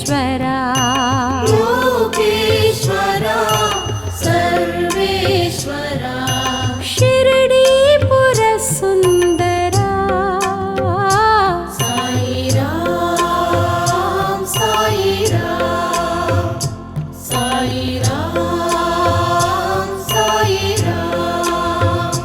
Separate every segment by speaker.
Speaker 1: लोकेश्वरा
Speaker 2: लोकेश्वरा सर्वेश्वरा
Speaker 1: शिरडीपुर सुंदरा
Speaker 2: साई राम साई राम साई राम साई राम।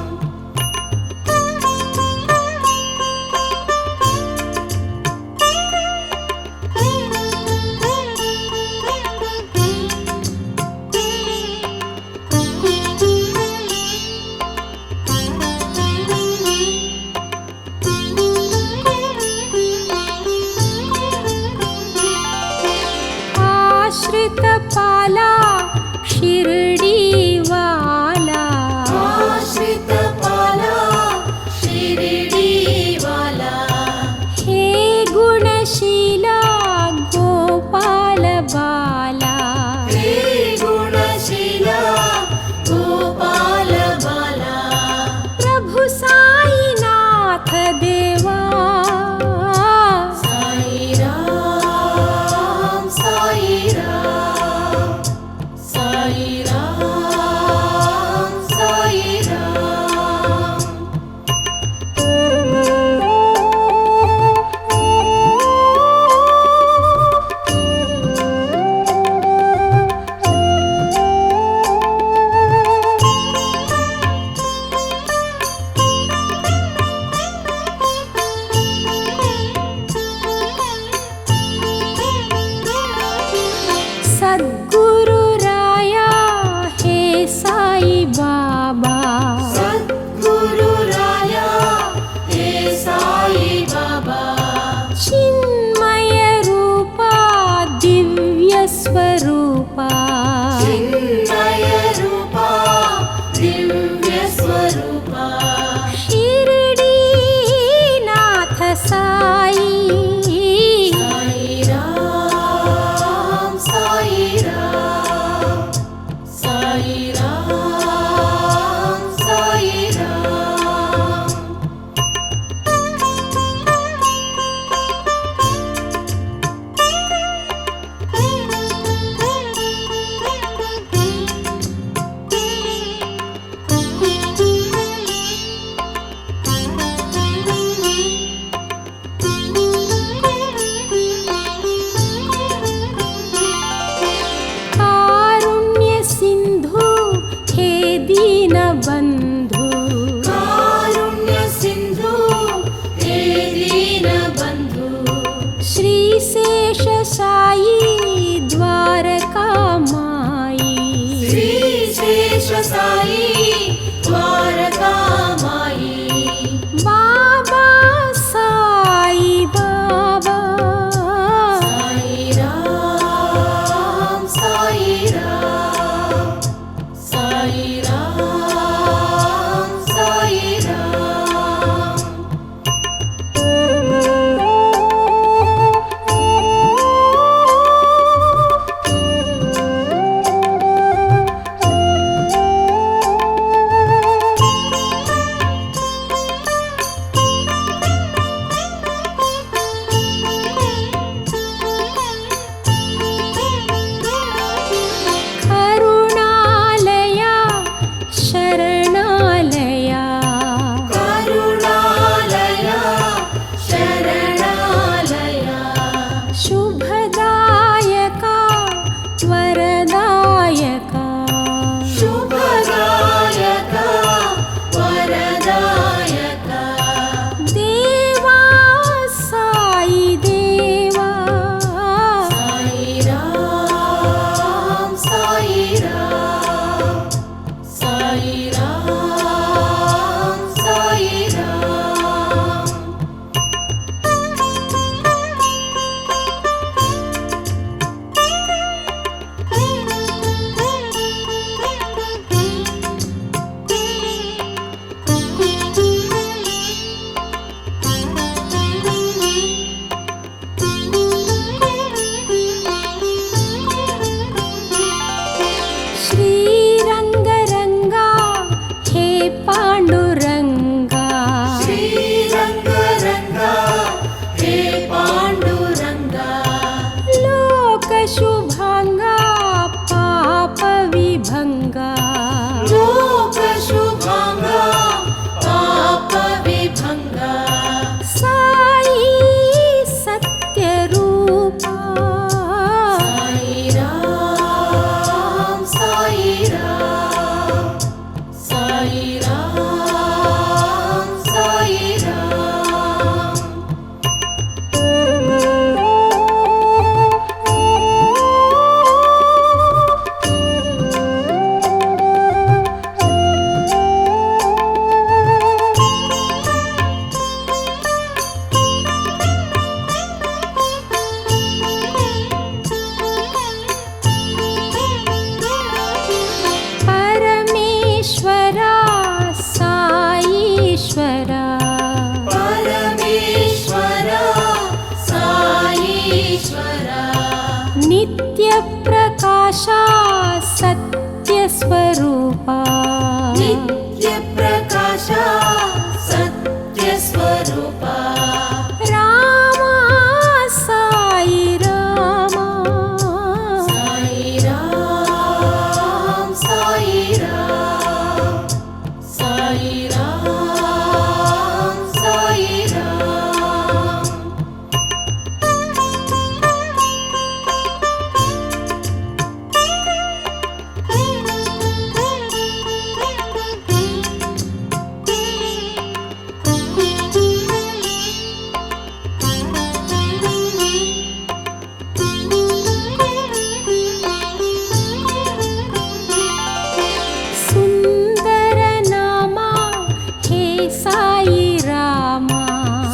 Speaker 1: आश्रित पाला शिरडी वाला
Speaker 2: आश्रित पाला शिरडी वाला
Speaker 1: हे गुणशीला गोपाल बाला
Speaker 2: हे गुणशीला गोपाल बाला
Speaker 1: प्रभु साईनाथ देवा
Speaker 2: साई राम साई राम साई राम साई राम।
Speaker 1: सद्गुरु राया हे साई बाबा
Speaker 2: सद्गुरु राया हे साई बाबा
Speaker 1: चिन्मय रूपा दिव्य स्वरूपा
Speaker 2: चिन्मय रूपा दिव्य स्वरूपा
Speaker 1: शिरडीनाथ साई
Speaker 2: साई राम साई राम साई राम साई राम। स्वरूपा
Speaker 1: रामा साई रामा
Speaker 2: साई राम साई राम साई राम साई राम
Speaker 1: सुंदर नामा हे साई रामा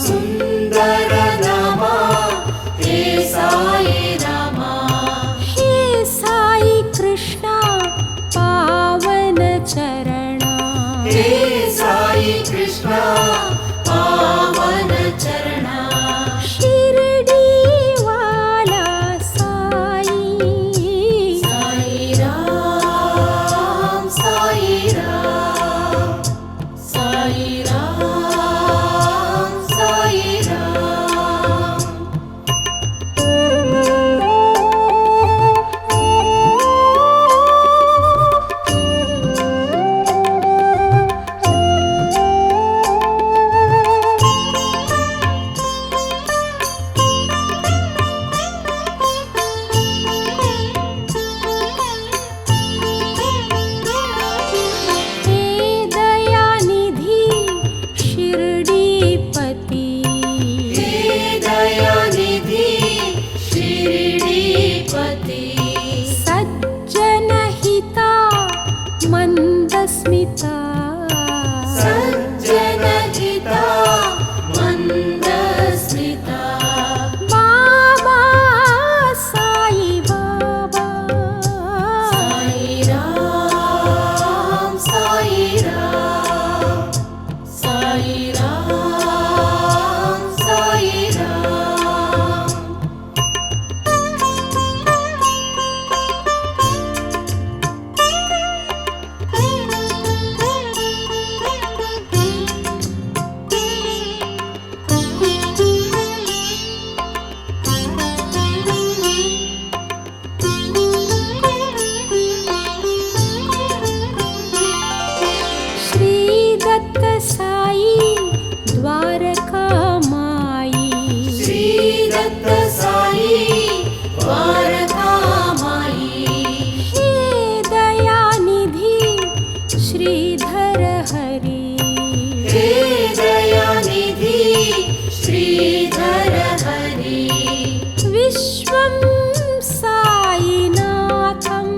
Speaker 2: सुंदर नामा हे साई रामा
Speaker 1: हे साई कृष्णा पावन चरणा
Speaker 2: हे साई कृष्णा पावन चरणा
Speaker 1: शिरडी वाला साई
Speaker 2: साई राम साई राम साई राम साई राम
Speaker 1: हे दयानिधि शिरडीपति
Speaker 2: हे दयानिधि शिरडीपति
Speaker 1: सज्जन हिता मंदस्मिता
Speaker 2: सज्जन हिता मंदस्मिता
Speaker 1: बाबा साई बाबा
Speaker 2: साई राम साई राम साई राम साई राम
Speaker 1: श्री दत्त साई द्वारका माई
Speaker 2: श्री दत्त साई द्वारका माई
Speaker 1: हे दयानिधि श्रीधर हरि
Speaker 2: हे दयानिधि श्रीधर हरि
Speaker 1: विश्वं साईनाथं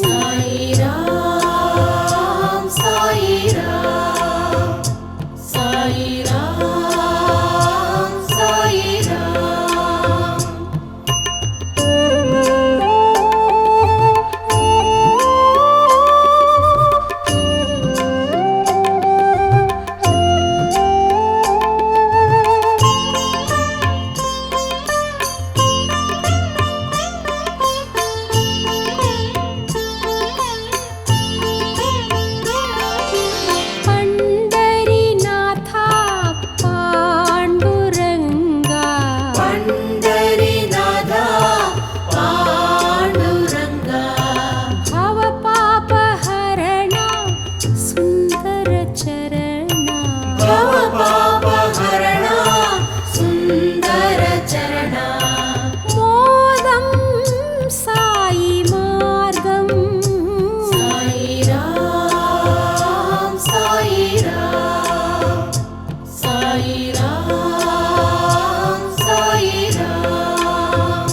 Speaker 2: साई राम साई राम साई राम साई राम
Speaker 1: पंडरीनाथा पांडुरंगा
Speaker 2: पंडरीनाथा पांडुरंगा
Speaker 1: भवपापहरणा सुंदर चरणा
Speaker 2: भवपापहरणा सुंदर चरणा
Speaker 1: मोदं साई मार्गं
Speaker 2: साई राम साई राम साई राम साई राम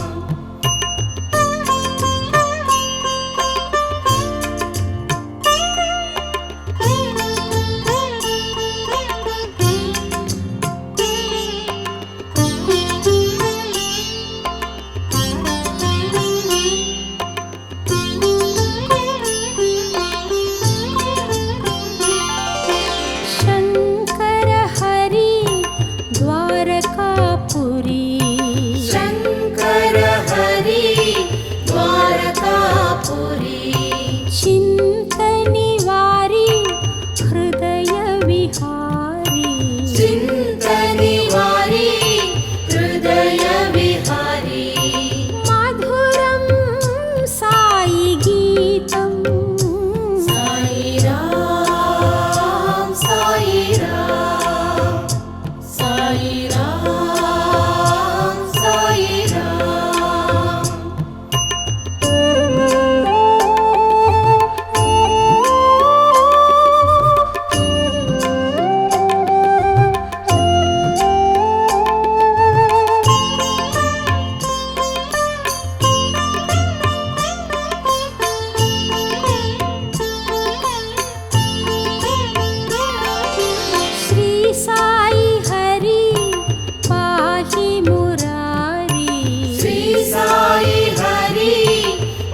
Speaker 2: साई राम साई राम
Speaker 1: श्री साई हरि पाहि मुरारी
Speaker 2: श्री साई हरि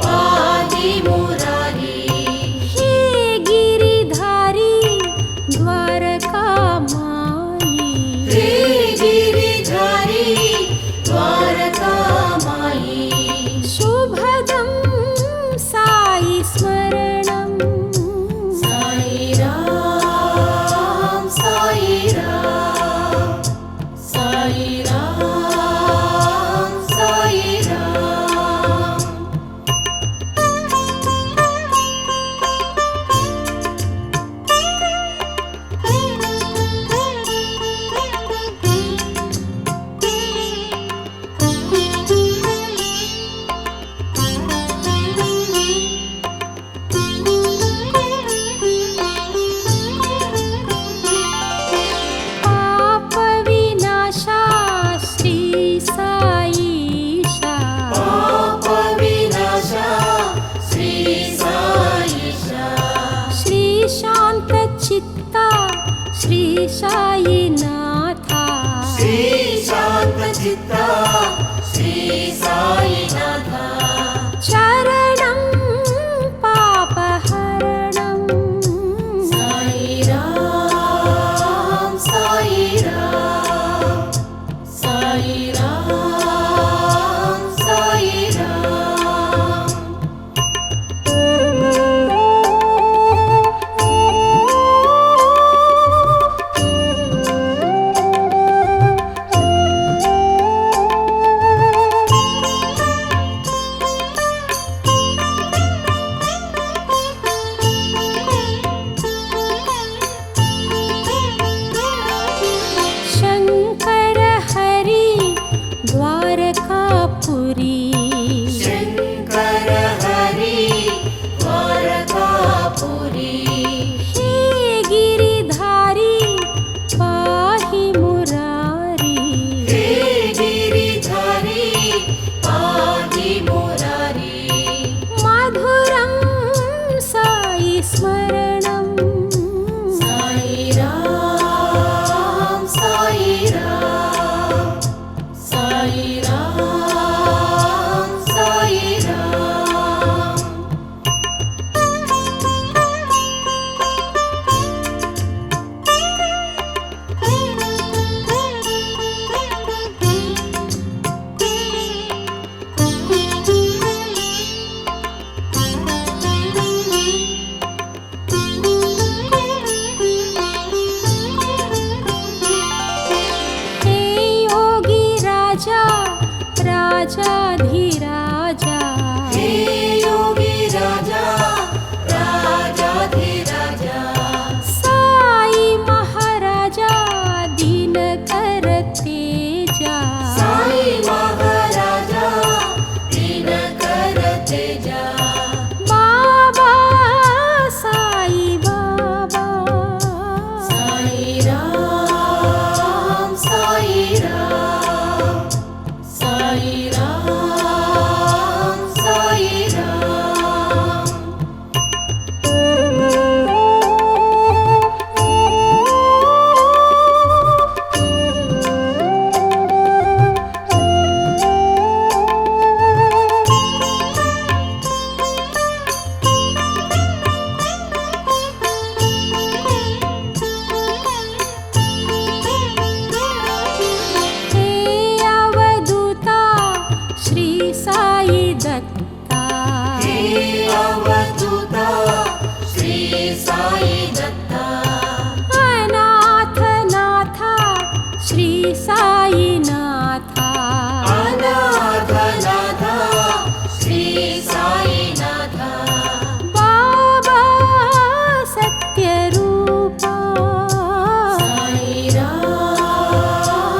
Speaker 2: पाहि मुरारी
Speaker 1: हे गिरिधारी द्वारका माई
Speaker 2: हे गिरिधारी द्वारका माई
Speaker 1: शुभदं साई स्मरणं
Speaker 2: साई राम साई राम साई राम साई राम
Speaker 1: पाप विनाशा श्री साईशा
Speaker 2: पाप विनाशा श्री साईशा
Speaker 1: श्री शांत चित्ता श्री साईनाथा
Speaker 2: श्री शांत चित्ता श्री साईनाथा
Speaker 1: चरणं पापहरणं
Speaker 2: साई राम साई राम साई राम साई राम
Speaker 1: शंकर हरि द्वारकापुरी
Speaker 2: शंकर हरि द्वारकापुरी
Speaker 1: हे गिरिधारी पाहि मुरारी
Speaker 2: हे गिरिधारी पाहि मुरारी
Speaker 1: मधुरं साई स्मरणं
Speaker 2: साई राम साई राम साई राम साई राम
Speaker 1: हे योगी राजा राजाधिराजा
Speaker 2: हे योगी राजा राजाधिराजा
Speaker 1: साई महाराजा दीनकर तेजा
Speaker 2: साई महाराजा दिनकर तेजा
Speaker 1: बाबा साई बाबा
Speaker 2: साई राम साई राम साई राम साई राम
Speaker 1: हे अवधूता श्री साई दत्ता
Speaker 2: हे अवधूता श्री साई दत्ता
Speaker 1: अनाथ नाथा श्री साईनाथा
Speaker 2: अनाथनाथा श्री साईनाथा
Speaker 1: बाबा सत्यरूपा
Speaker 2: साई राम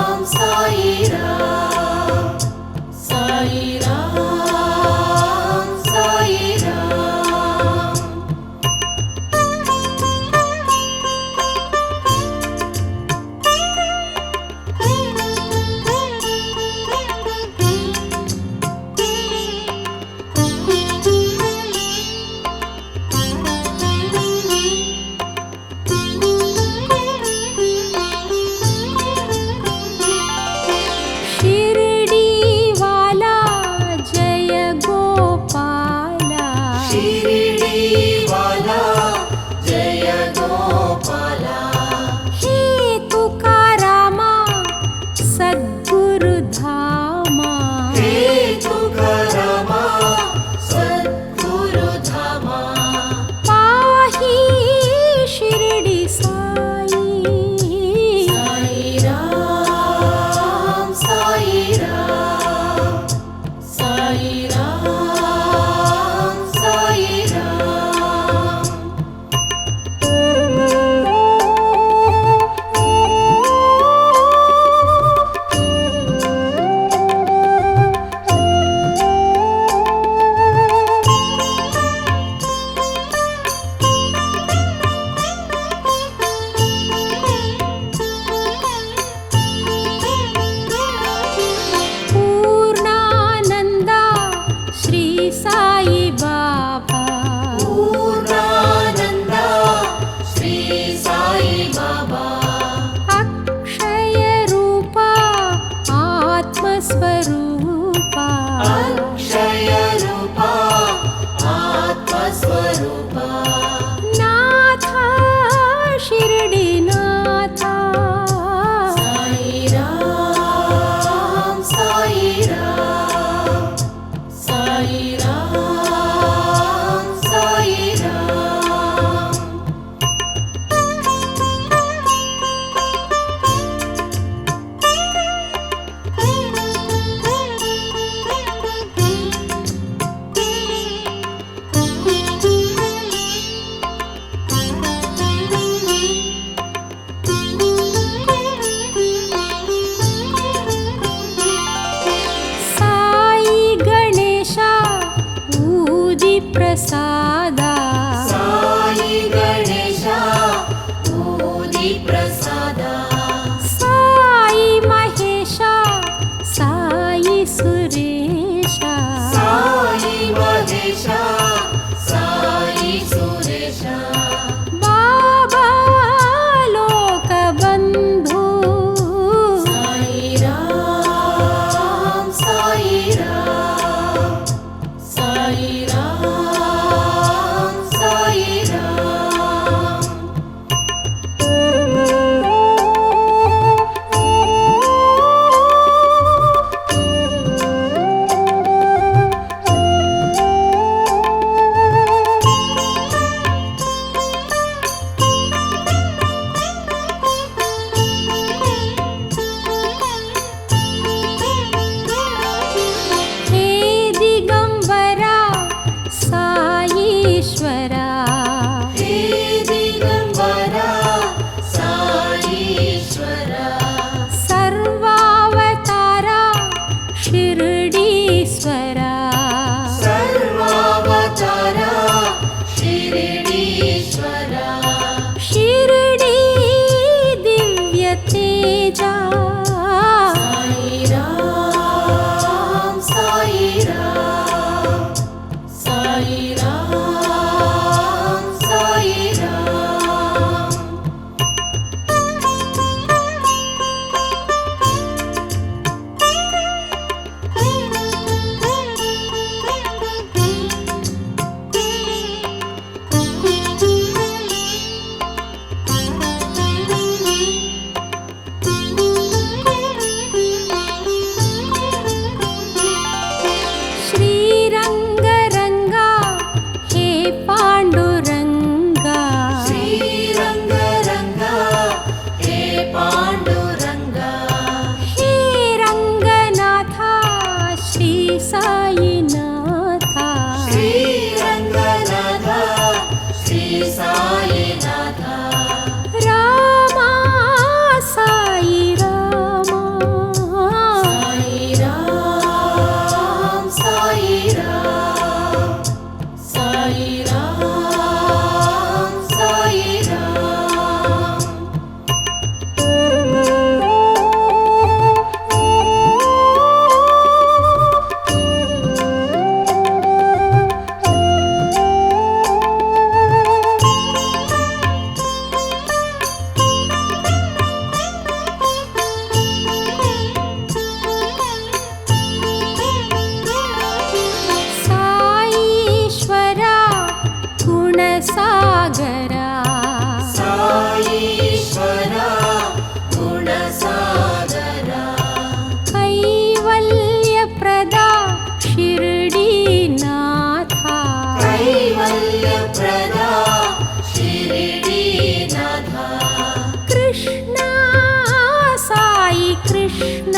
Speaker 1: कृष्ण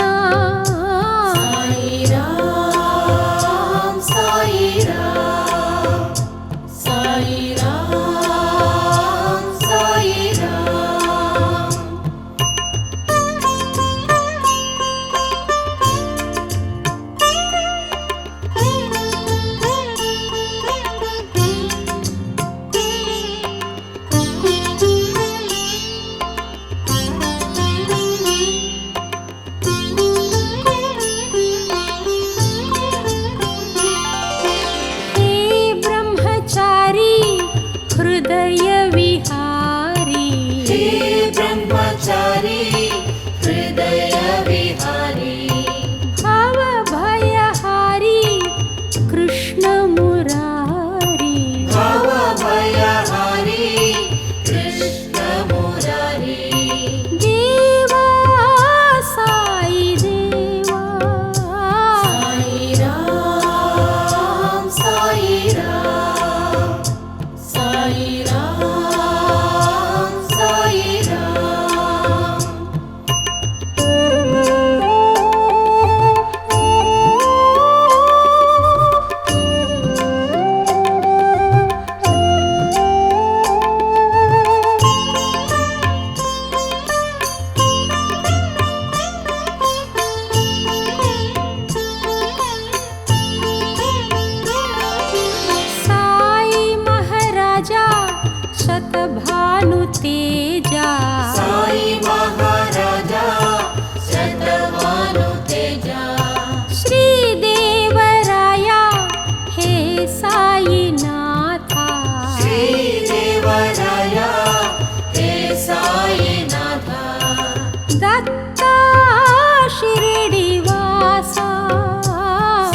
Speaker 2: साई राम साई राम साई राम साई राम
Speaker 1: हे ब्रह्मचारी हृदय विहारी
Speaker 2: हे ब्रह्मचारी हृदय विहारी
Speaker 1: भव भयहारी कृष्ण मुरारी
Speaker 2: भव भयहारी कृष्ण मुरारी
Speaker 1: देवा साई देवा
Speaker 2: साई राम साई राम साई राम साई राम
Speaker 1: साई महाराजा शतभानु तेजा
Speaker 2: साई महाराजा शतभानु तेजा
Speaker 1: श्री देवराया हे साई नाथा
Speaker 2: श्रीदेवराया हे साई नाथा
Speaker 1: दत्ता शिरडीवासा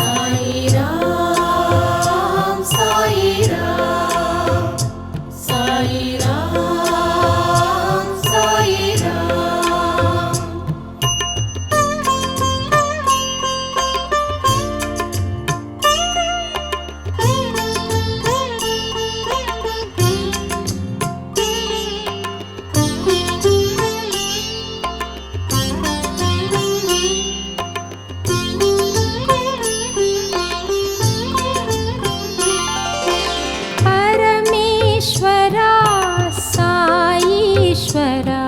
Speaker 2: साई राम साई राम साई राम साई राम
Speaker 1: परमेश्वरा साईश्वरा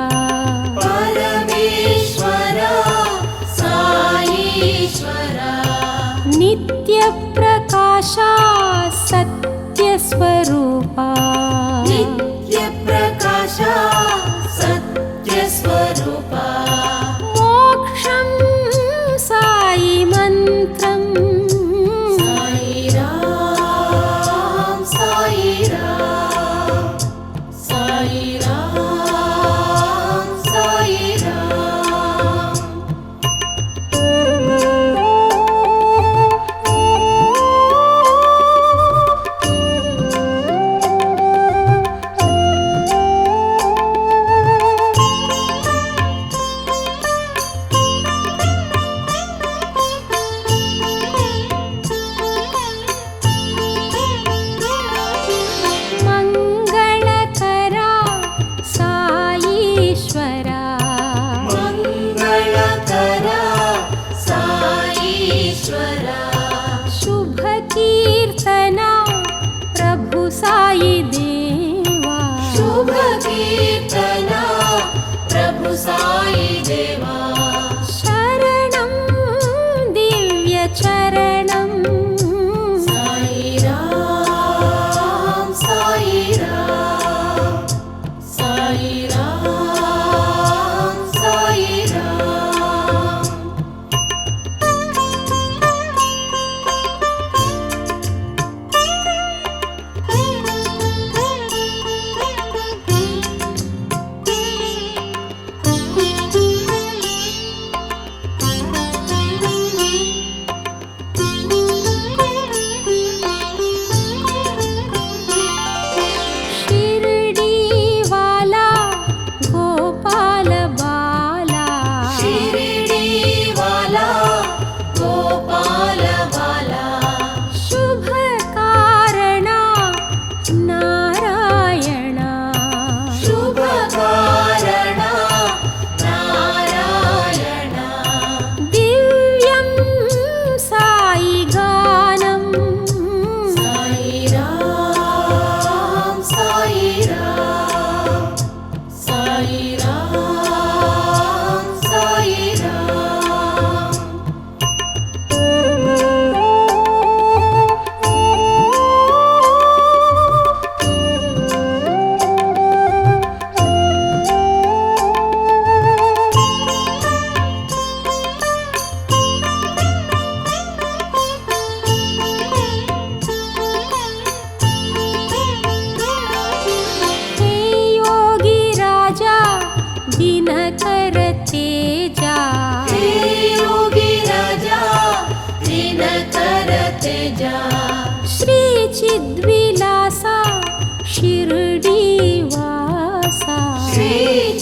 Speaker 2: परमेश्वरा साईश्वरा
Speaker 1: नित्यप्रकाशा सत्यस्वरूपा
Speaker 2: नित्यप्रकाशा सत्यस्वरूपा
Speaker 1: मोक्षं साई मन्त्रम्
Speaker 2: साई राम साई राम साई राम साई राम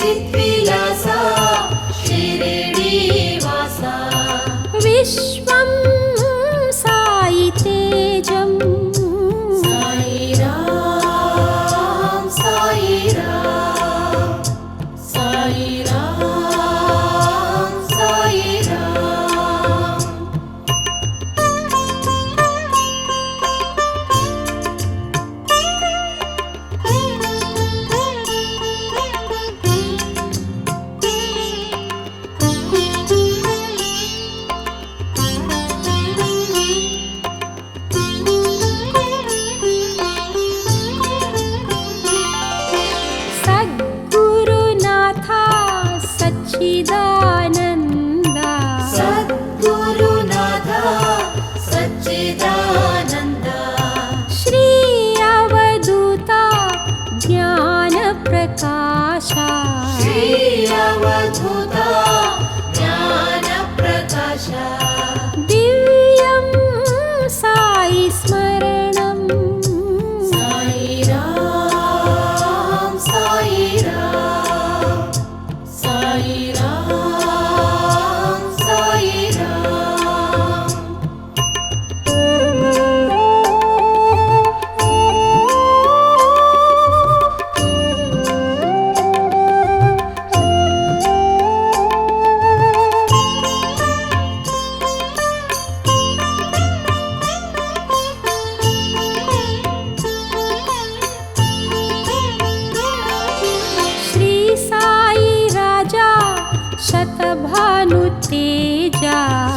Speaker 2: चित्विलासा शिरडीवासा
Speaker 1: विश्वं साई तेजम्
Speaker 2: साई राम साई राम साई राम साई राम
Speaker 1: सद्गुरुनाथा सच्चिदानन्दा
Speaker 2: सद्गुरुनाथा सच्चिदानन्दा
Speaker 1: श्री अवधूता ज्ञानप्रकाशा
Speaker 2: श्री अवधूता ज्ञानप्रकाशा
Speaker 1: दिव्यं साई स्मरणम्
Speaker 2: साई राम साई राम साई राम साई राम
Speaker 1: श्री साई राजा शतभानुतेजा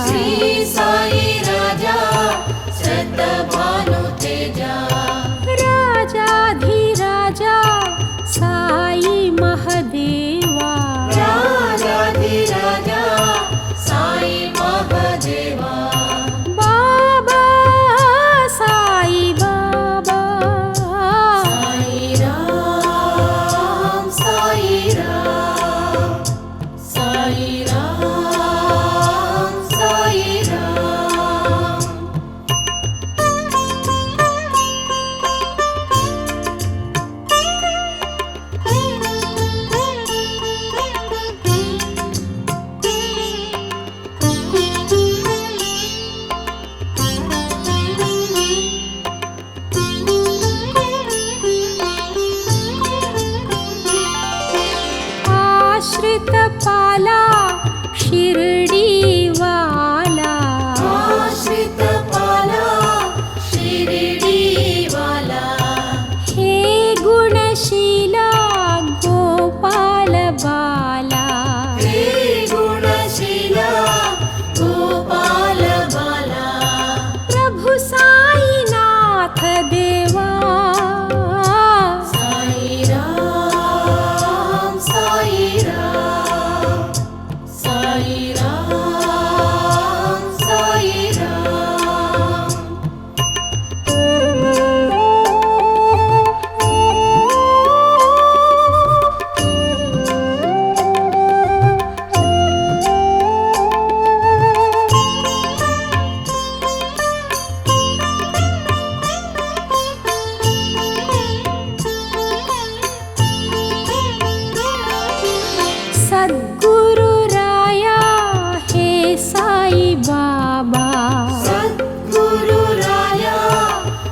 Speaker 2: श्री साई राजा शतभानुतेजा
Speaker 1: राजाधिराजा साई महदेवा
Speaker 2: राजाधिराजा साई महदेवा
Speaker 1: बाबा साई बाबा
Speaker 2: साई राम साई राम साई राम साई राम
Speaker 1: आश्रित पाला शिरडीवाला
Speaker 2: आश्रित पाला शिरडीवाला
Speaker 1: हे गुणशीला गोपाल बाला
Speaker 2: हे गुणशीला गोपाल बाला
Speaker 1: प्रभु साईनाथ देवा
Speaker 2: साई राम साई राम साई राम साई राम
Speaker 1: सद्गुरु राया हे साई बाबा
Speaker 2: सद्गुरु राया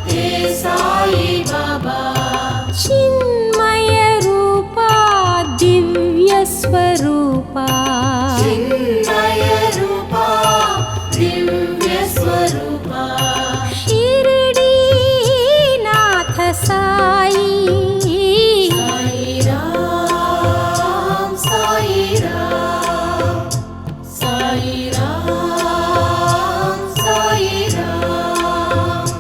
Speaker 2: हे साई बाबा
Speaker 1: चिन्मय रूपा दिव्य स्वरूपा
Speaker 2: चिन्मय रूपा दिव्य स्वरूपा
Speaker 1: शिरडीनाथ साई
Speaker 2: साई राम साई राम साई राम साई राम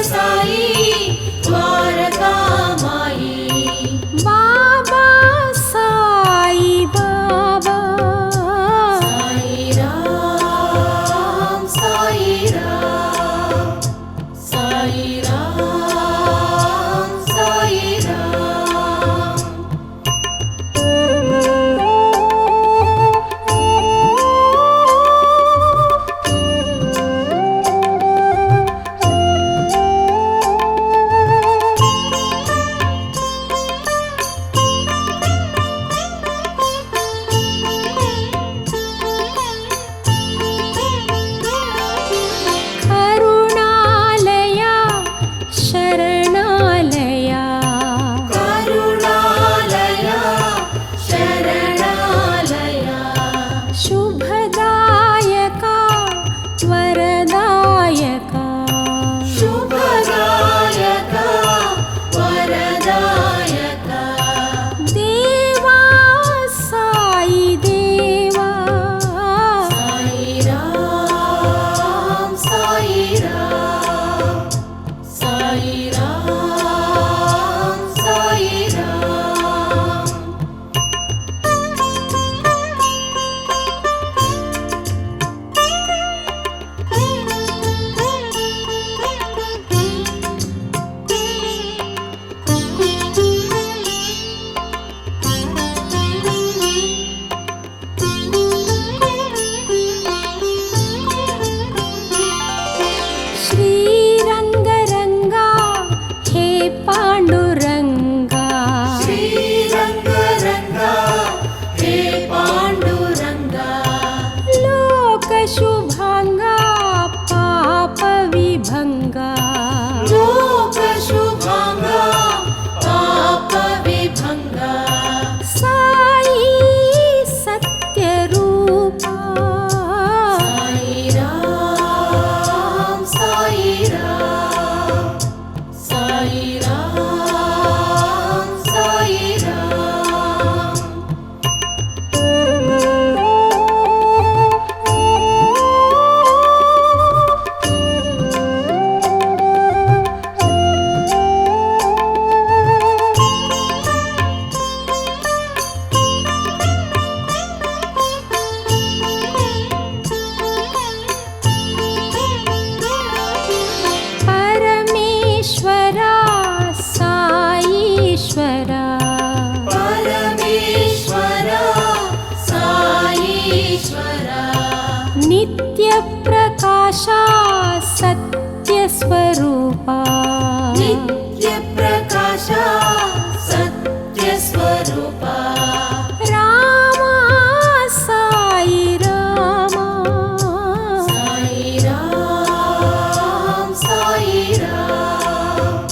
Speaker 2: साई द्वारकामाई
Speaker 1: बाबा साई बाबा
Speaker 2: साई राम साई राम साई राम साई राम
Speaker 1: करुणालया शरणालया
Speaker 2: करुणालया शरणालया
Speaker 1: शुभदायका वरदायका
Speaker 2: शुभदायका वरदायका
Speaker 1: देवा साई देवा
Speaker 2: साई राम साई राम साई राम साई राम
Speaker 1: श्रीरंगरंगा हे पांडुरंगा
Speaker 2: श्रीरंगरंगा हे पांडुरंगा
Speaker 1: लोकशुभांगा पापविभंगा
Speaker 2: लोकशुभांगा पापविभंगा
Speaker 1: साई सत्यरूपा
Speaker 2: साई राम साई राम साई राम साई राम
Speaker 1: परमेश्वरा साईश्वरा
Speaker 2: परमेश्वरा साईश्वरा
Speaker 1: नित्यप्रकाशा सत्यस्वरूपा
Speaker 2: नित्यप्रकाशा सत्यस्वरूपा
Speaker 1: रामा साई रामा
Speaker 2: साई राम साई राम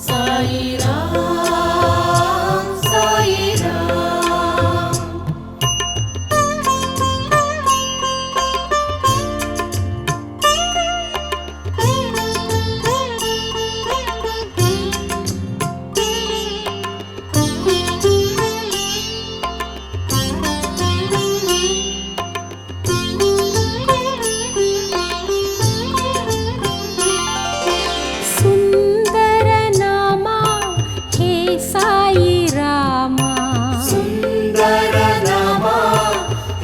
Speaker 2: साई राम साई राम
Speaker 1: सुंदर नामा हे साई रामा
Speaker 2: सुंदर नामा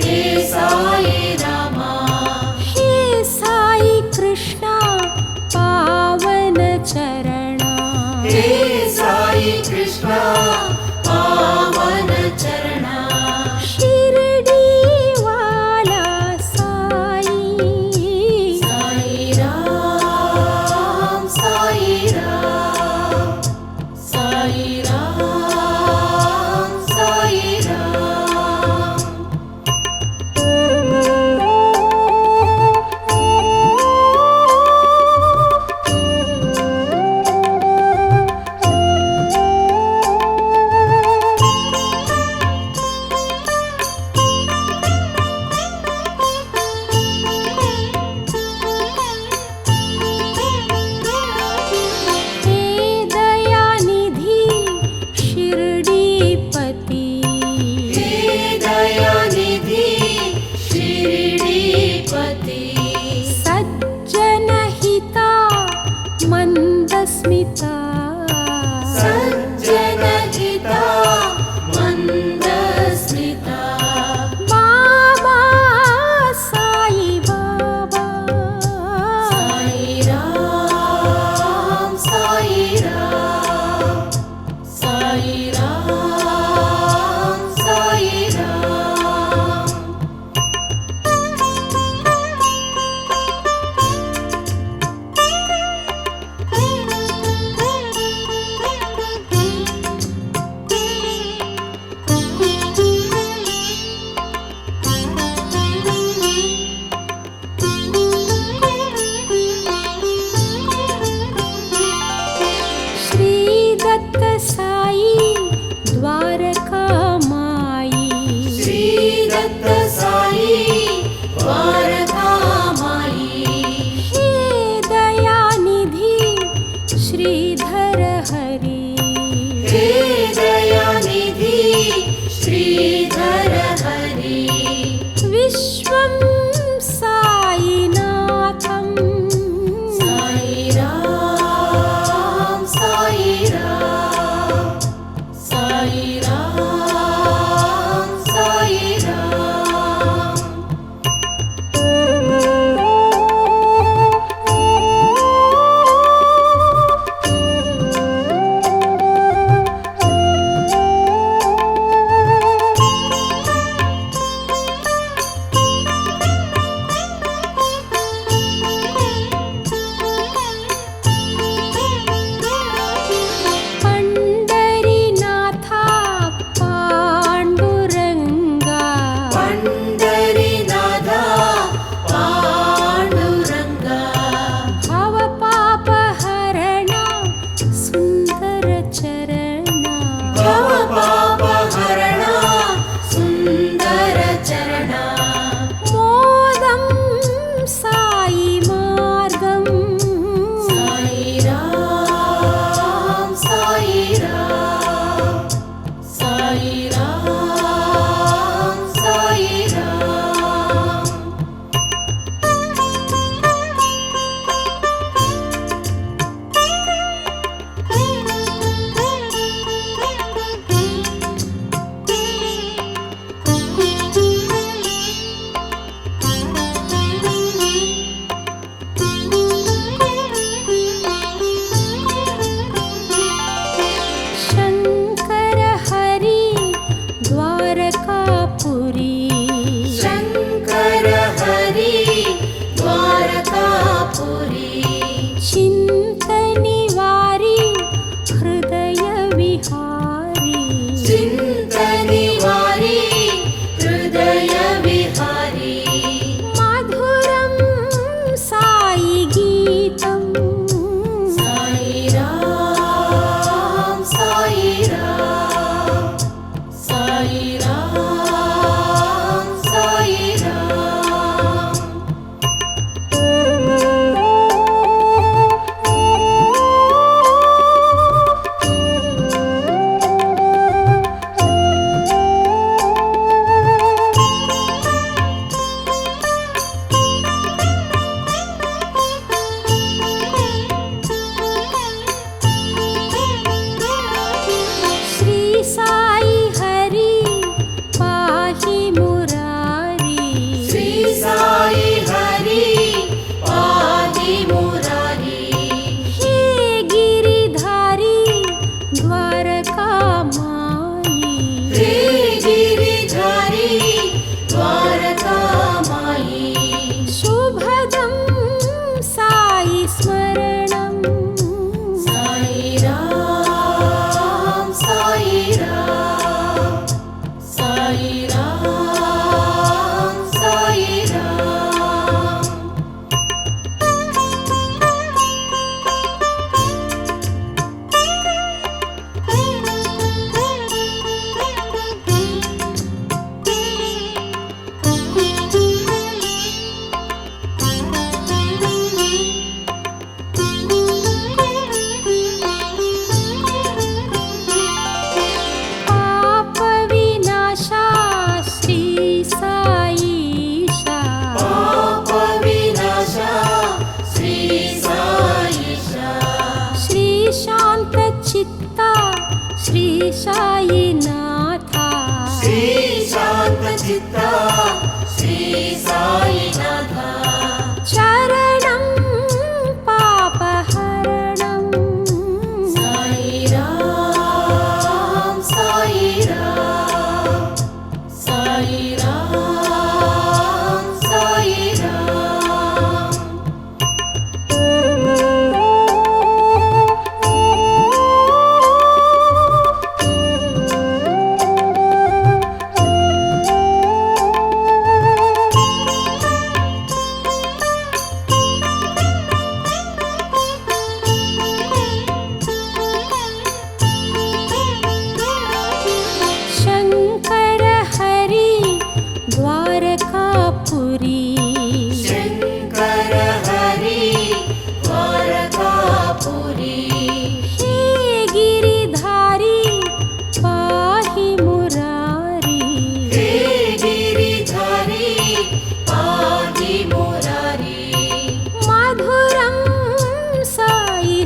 Speaker 2: हे साई रामा
Speaker 1: हे साई कृष्णा पावन चरणा
Speaker 2: हे साई कृष्णा पावन चरणा
Speaker 1: शिरडी वाला साई
Speaker 2: साई राम साई राम साई राम साई राम
Speaker 1: द्वारकामायी
Speaker 2: श्री दत्त साई द्वारकामाई
Speaker 1: हे दयानिधि श्रीधर हरि
Speaker 2: हे दयानिधि श्रीधर हरि
Speaker 1: विश्वं साईनाथं
Speaker 2: साई राम साई राम साई राम साई राम
Speaker 1: पंडरीनाथा पांडुरंगा
Speaker 2: पंडरीनाथा पांडुरंगा
Speaker 1: भवपापहरणा सुंदर चरणा
Speaker 2: भवपापहरणा सुंदर चरणा
Speaker 1: मोदं साई मार्गं
Speaker 2: साई राम साई राम साई राम साई राम
Speaker 1: शंकर हरि द्वारकापुरी
Speaker 2: शंकर हरि द्वारकापुरी
Speaker 1: चिंतनिवारी हृदय विहारी
Speaker 2: चिंतनिवारी हृदय विहारी
Speaker 1: मधुरं साई गीतं
Speaker 2: साई राम साई राम साई राम साई राम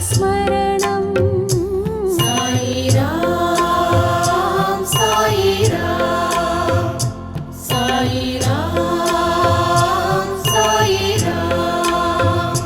Speaker 1: स्मरणम्
Speaker 2: साई राम साई राम साई राम साई राम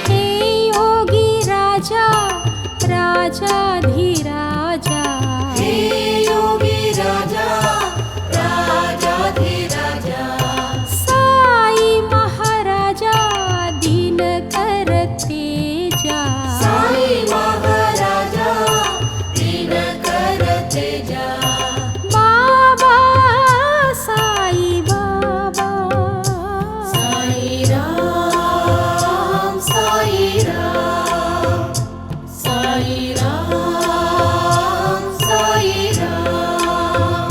Speaker 1: हे योगी राजा राजाधिराजा
Speaker 2: हे योगी राजा राजाधिराजा
Speaker 1: साई महाराजा दिनकर तेजा
Speaker 2: साई महाराजा दिनकर तेजा
Speaker 1: बाबा साई बाबा
Speaker 2: साई राम साई राम साई राम साई राम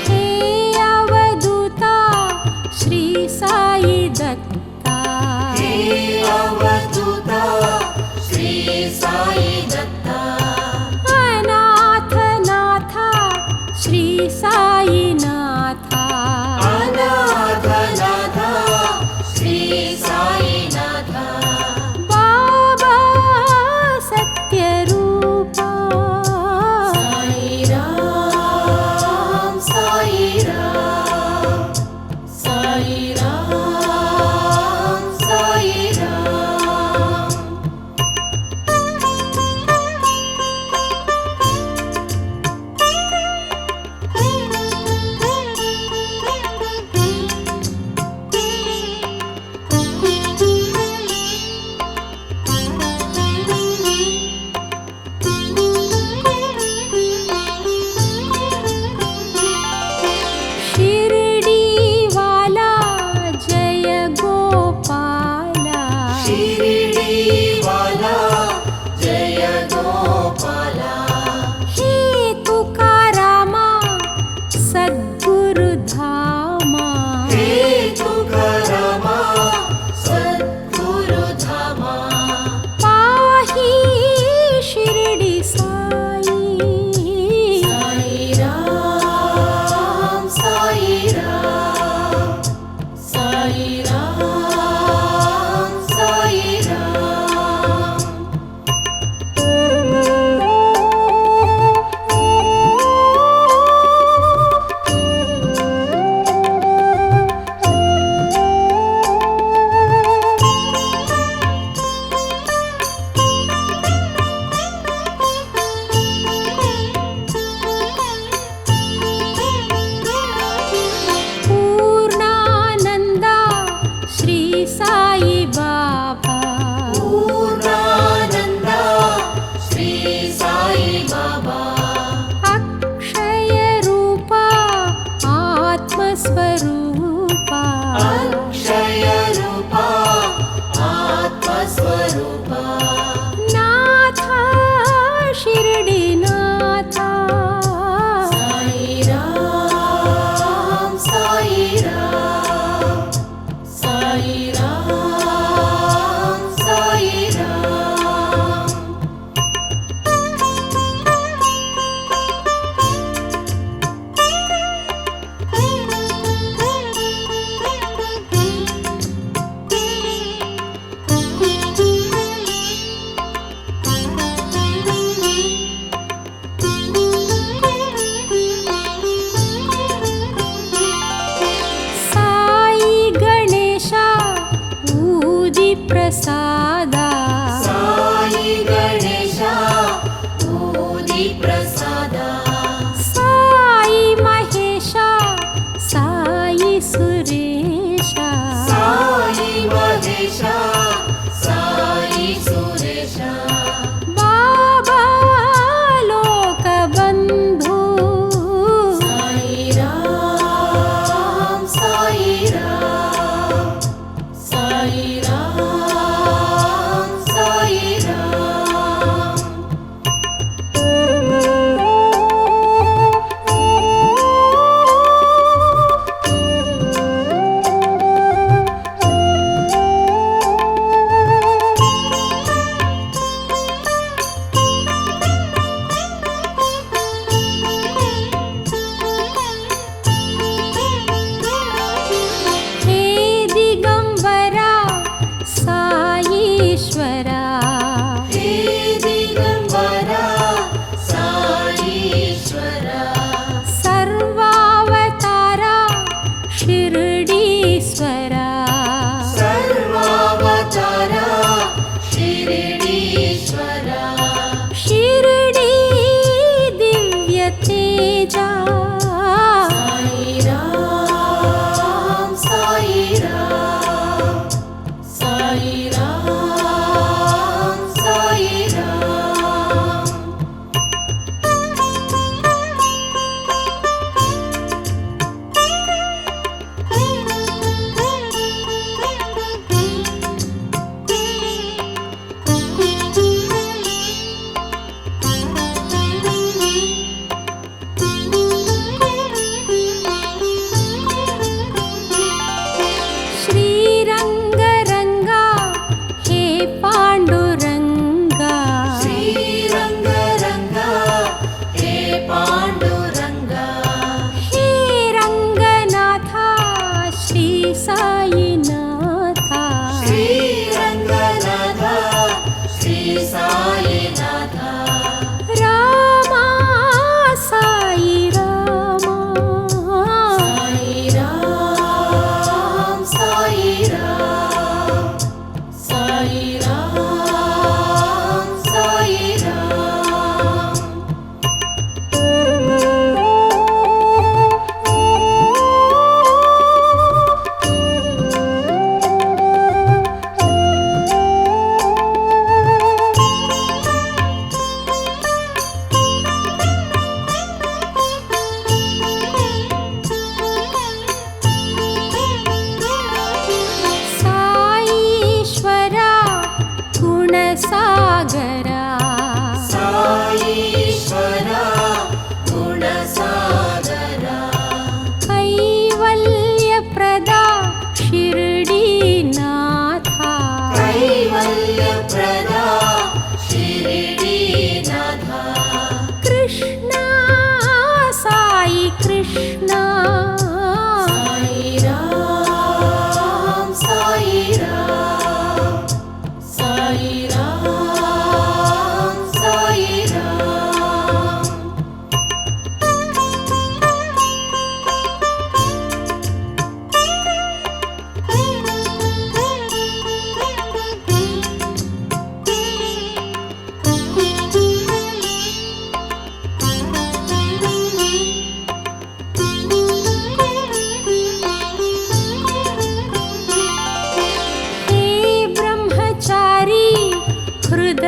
Speaker 1: हे अवधूता श्री साई दत्ता
Speaker 2: हे अवधूता श्री साई दत्ता
Speaker 1: अनाथ नाथा श्री साई नाथा
Speaker 2: अनाथनाथा श्री साई नाथा
Speaker 1: बाबा सत्यरूपा
Speaker 2: साई राम साई राम साई राम साई राम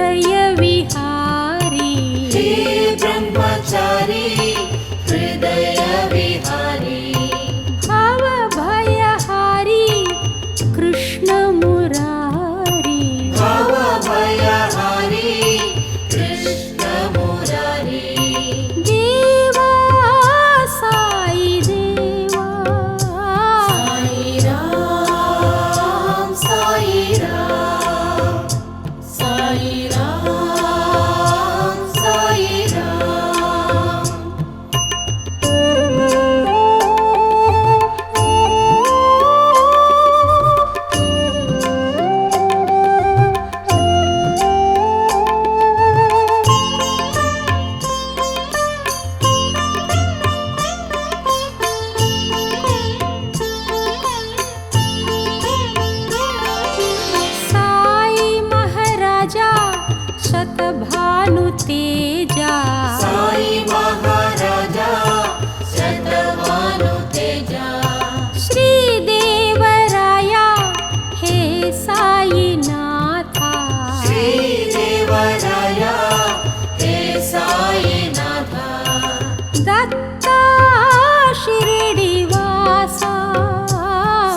Speaker 1: हृदय विहारी
Speaker 2: हे ब्रह्मचारी हृदय विहारी
Speaker 1: भव भयहारी कृष्ण मुरारी
Speaker 2: भव भयहारी कृष्ण मुरारी
Speaker 1: देवा साई देवा
Speaker 2: साई राम साई राम साई राम साई राम
Speaker 1: साई महाराजा शतभानु तेजा
Speaker 2: साई महाराजा शतभानु तेजा
Speaker 1: श्री देवराया हे साई नाथा
Speaker 2: श्री देवराया हे साई नाथा
Speaker 1: दत्ता शिरडीवासा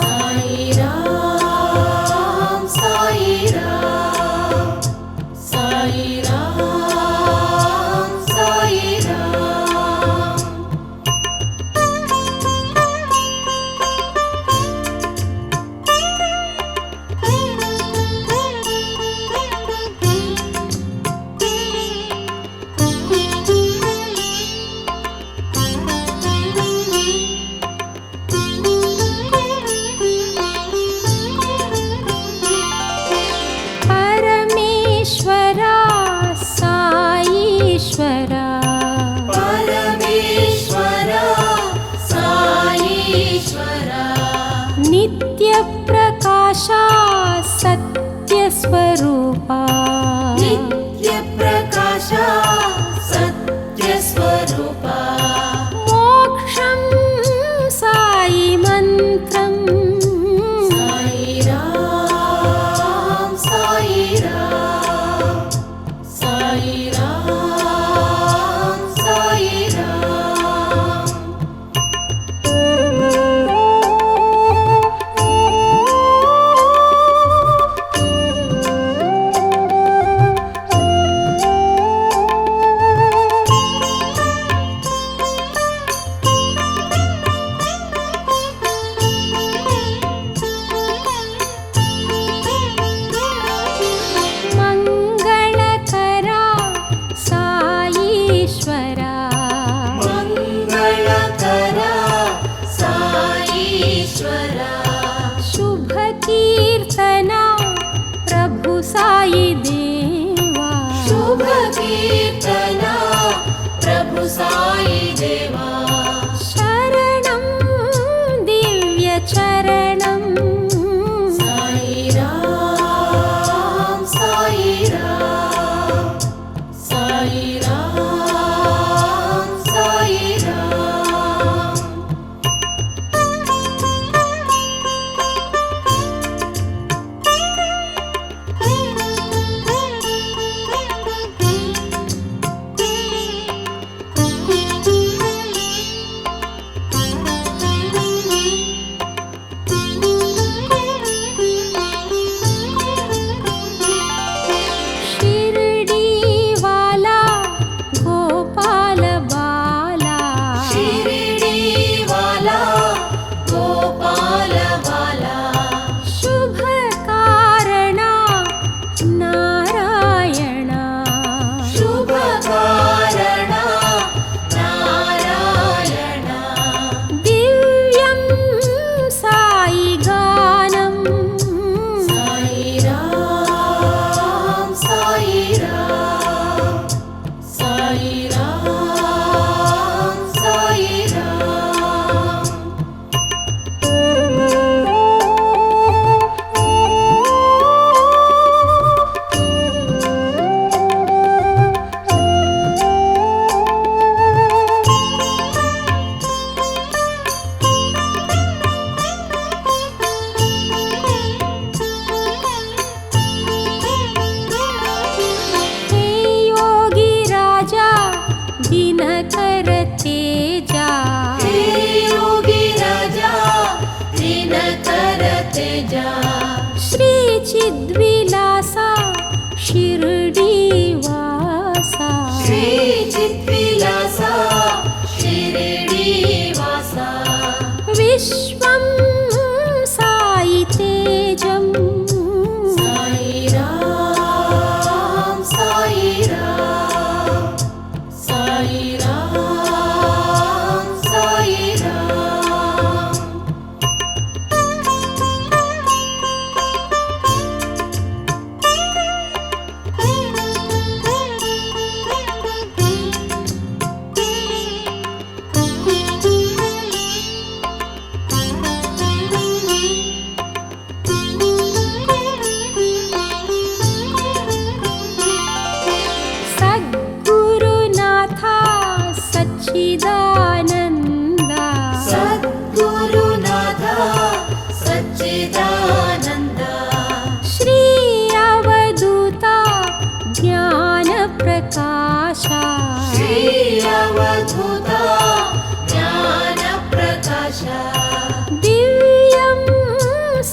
Speaker 2: साई राम साई राम साई राम साई राम
Speaker 1: परमेश्वरा दिनकर तेजा
Speaker 2: हे योगी राजा दिनकर तेजा
Speaker 1: श्री चिद्विलासा शिर्डीवासा
Speaker 2: श्री चिद्विलासा शिर्डीवासा
Speaker 1: विश्वं साई तेजं
Speaker 2: साई राम साई राम साई राम साई राम
Speaker 1: सद्गुरुनाथा सच्चिदानन्दा
Speaker 2: सद्गुरुनाथा सच्चिदानन्दा
Speaker 1: श्री अवधूता ज्ञानप्रकाशा
Speaker 2: श्री अवधूता ज्ञानप्रकाशा
Speaker 1: दिव्यं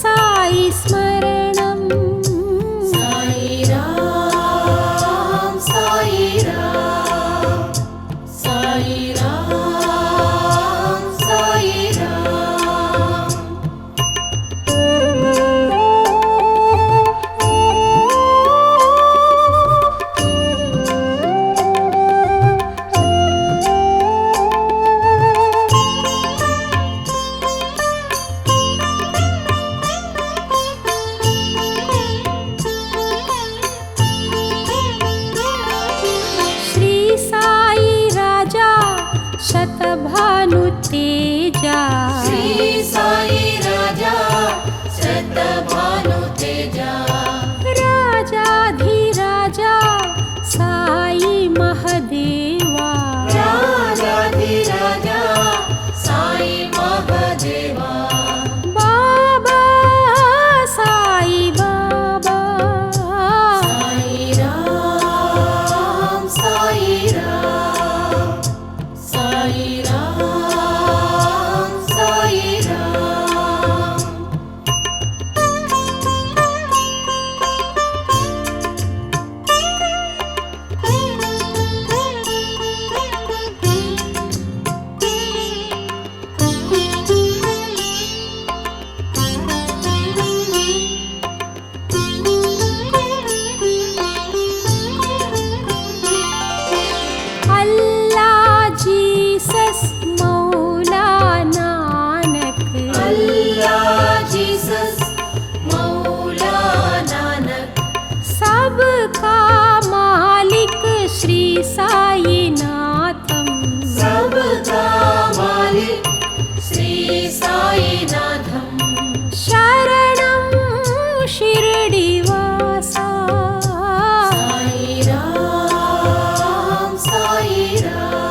Speaker 1: साई स्मरणं
Speaker 2: साई राम साई राम साई राम साई राम
Speaker 1: श्री साई राजा शतभानुतेजा
Speaker 2: श्री साई राजा शतभानुतेजा
Speaker 1: राजाधिराजा साई महदेवा
Speaker 2: राजाधिराजा साई महदेवा
Speaker 1: बाबा साई बाबा
Speaker 2: साई राम साई राम साई राम साई राम
Speaker 1: अल्लाह जीसस मौला नानक
Speaker 2: अल्लाह जीसस मौला नानक
Speaker 1: सबका मालिक श्री साई नाथम
Speaker 2: सबका मालिक श्री साई नाथम
Speaker 1: शरणं शिर्डीवासा
Speaker 2: साई राम साई राम